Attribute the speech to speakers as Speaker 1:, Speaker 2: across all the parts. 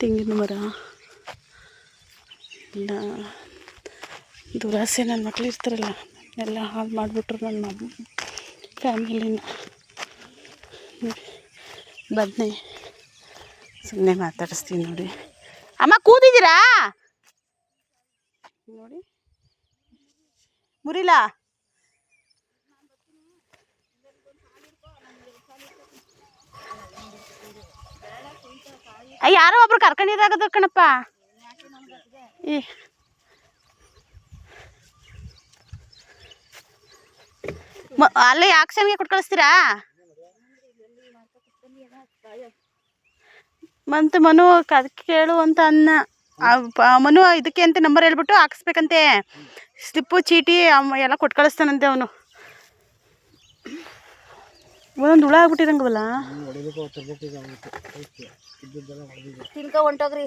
Speaker 1: ತೆಂಗಿನ ಮರ ಎಲ್ಲ ದುರಾಸೆ ನನ್ನ ಮಕ್ಳು ಇರ್ತಾರಲ್ಲ ಎಲ್ಲ ಹಾಳು ಮಾಡಿಬಿಟ್ರು ನನ್ನ ಫ್ಯಾಮಿಲಿನ. ಬದನೆ ಸುಮ್ಮನೆ ಮಾತಾಡಿಸ್ತೀನಿ ನೋಡಿ. ಅಮ್ಮ ಕೂತಿದ್ದೀರಾ ನೋಡಿ, ಮುರಿಲಾ ಯಾರೋ ಒಬ್ರು ಕರ್ಕೊಂಡಿರಾಗದ ಕಣಪ್ಪ. ಈ ಅಲ್ಲೇ ಆಕ್ಷನ್ಗೆ ಕೊಟ್ಟು ಕಳಿಸ್ತೀರಾ? ಬಂತು ಮನು ಅದಕ್ಕೆ ಕೇಳು ಅಂತ ಅನ್ನ. ಮನು ಇದಕ್ಕೆ ಅಂತ ನಂಬರ್ ಹೇಳ್ಬಿಟ್ಟು ಹಾಕಿಸ್ಬೇಕಂತೆ. ಸ್ಲಿಪ್ಪು ಚೀಟಿ ಎಲ್ಲ ಕೊಟ್ಟು ಕಳಿಸ್ತಾನಂತೆ ಅವನು. ಒಂದೊಂದು ಹುಳ ಆಗ್ಬಿಟ್ಟಿರಂಗವಲ್ಲ.
Speaker 2: ತಿನ್ಕ ಹೊಂಟೋಗ್ರಿ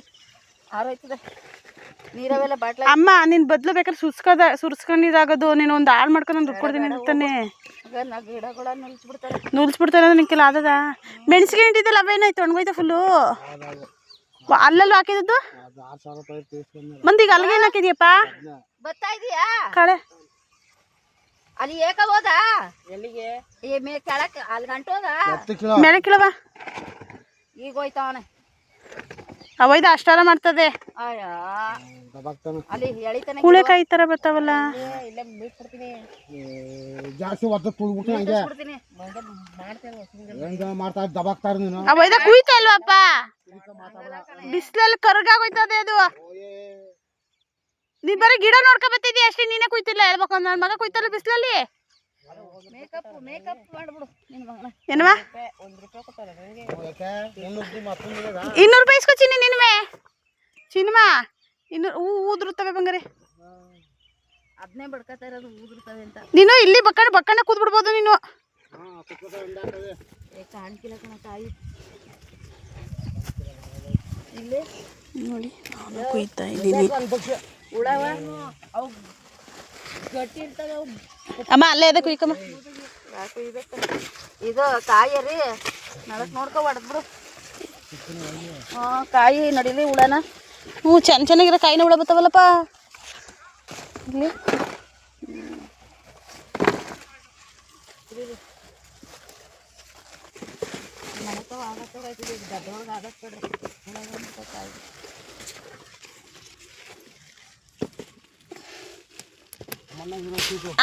Speaker 2: ಆರೋಯ್ತದೆ ನೀರವೆಲ್ಲ ಬಾಟ್ಲ.
Speaker 1: ಅಮ್ಮ ನೀನು ಬದಲು ಬೇಕಾದ್ರೆ ಸುರ್ಸ್ಕೊಂಡಿದಾಗದು. ನೀನು ಒಂದು ಹಾಳು ಮಾಡ್ಕೊಂಡು ನಾನು ರುಬ್ಕೊಡ್ತೀನಿ ಅಂತಾನೆ.
Speaker 2: ಗಿಡಗಳ
Speaker 1: ನುಲ್ಸ್ಬಿಡ್ತಾರೆ ಅಂದ್ರೆ ನಿಂಕೆಲ್ಲ ಆದದ. ಮೆಣಸಿಗೆ ಇಟ್ಟಿದ್ದಲ್ಲ ಅವೇನಾಯ್ತು? ಒಣಗೋಯ್ತಾ ಫುಲ್ಲು? ಅಲ್ಲಲ್ಲೂ ಹಾಕಿದ್ದು ಮಂದಿಗೆ ಅಲ್ಲಿಗೆ ಏನು ಹಾಕಿದ್ಯಪ್ಪ?
Speaker 2: ಬರ್ತಾ ಇದೀಯಾ
Speaker 1: ಕಳೆ
Speaker 2: ಅಲ್ಲಿ ಏಕ ಹೋದ ಎಲ್ಲಿಗೆ? ಕೆಳಕ್ ಅಲ್ಲಿ ಗಂಟು ಹೋದ
Speaker 1: ಮೇಲೆ ಕೀಳವ.
Speaker 2: ಈಗ ಹೋಯ್ತಾವನೆ
Speaker 1: ಅವೈದ ಅಷ್ಟಾರ ಮಾಡ್ತದೆ.
Speaker 2: ಅಲ್ಲಿ ಎಳಿತಾನೆ
Speaker 1: ಕುಳೆಕಾಯಿ ತರ ಬರ್ತಾವಲ್ಲ.
Speaker 2: ಇಲ್ಲೇ ಬಿಟ್ಬಿಡ್ತೀನಿ
Speaker 3: ಜಾಸ್ತಿ ಒತ್ತ ತುಳ್ಬಿಟ್ಟು ಹಂಗೆ ಮಾಡ್ತಾ ದಬಾಕ್ತಾರ ನೀನು.
Speaker 1: ಅವೈದ ಕುಯ್ತಾ ಇಲ್ವಪ್ಪ? ಬಿಸಿಲಲ್ಲಿ ಕರ್ಗಾಗೋಯ್ತದೆ ಅದು. ನೀನ್ ಬರೀ ಗಿಡ ನೋಡ್ಕೊ ಬರ್ತಿದ್ದಿ ಅಷ್ಟೇ, ನೀನೇ ಕುಯ್ತಿಲ್ಲ. ಹೇಳ್ಬೇಕು ನನ್ನ ಮಗ ಕುಯ್ತಲ್ಲ ಬಿಸಿಲಲ್ಲಿ.
Speaker 2: ಮೇಕಪ್ ಮಾಡ್ಬಿಡು ನಿನ್ ಮಗನ.
Speaker 1: ಏನವ? 200 ರೂಪಾಯಿ ಇಸ್ಕೊ ಚಿನ್ನಿ. ನಿನ್ವೆ ಚಿನ್ಮಾ 200 ಊದ್ರುತ್ತವೆ ಬಂಗಾರಿ.
Speaker 2: ಅದನ್ನೇ ಬಡ್ಕತಾ ಇರೋದು ಊದಿರ್ತವೆ ಅಂತ.
Speaker 1: ನೀನು ಇಲ್ಲಿ ಬಕ್ಕಣ್ಣ ಕೂತ್ಬಿಡ್ಬೋದು ನೀನು.
Speaker 2: ಕಾಣ್ಕಿಲ್ಲ ಕಣ ತಾಯಿ. ಇಲ್ಲಿ
Speaker 1: ನೋಡಿ ನಾನು ಕುಯ್ತಾ ಇದ್ದೀನಿ.
Speaker 2: ಹುಳವ ಅವು ಗಟ್ಟಿ ಇರ್ತವೆ ಅವು.
Speaker 1: ಅಮ್ಮ ಅಲ್ಲೇ ಅದೇ ಕುಯ್ಕಮ್ಮ.
Speaker 2: ಇದು ಕಾಯಿ ರೀ ನಡಕ್ ನೋಡ್ಕೊ ಹೊಡೆದ್ಬಿಡು. ಕಾಯಿ ನಡಿಲಿ ಹುಳನ.
Speaker 1: ಹ್ಞೂ ಚೆನ್ನಾಗಿರೋ ಕಾಯಿನ ಹುಳ ಬರ್ತಾವಲ್ಲಪ್ಪ ಇಲ್ಲಿ.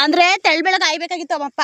Speaker 1: ಅಂದ್ರೆ ತೆಳ್ಬೆಳಗ್ಗೆ ಕಾಯ್ಬೇಕಾಗಿತ್ತು ಅಮ್ಮಪ್ಪ.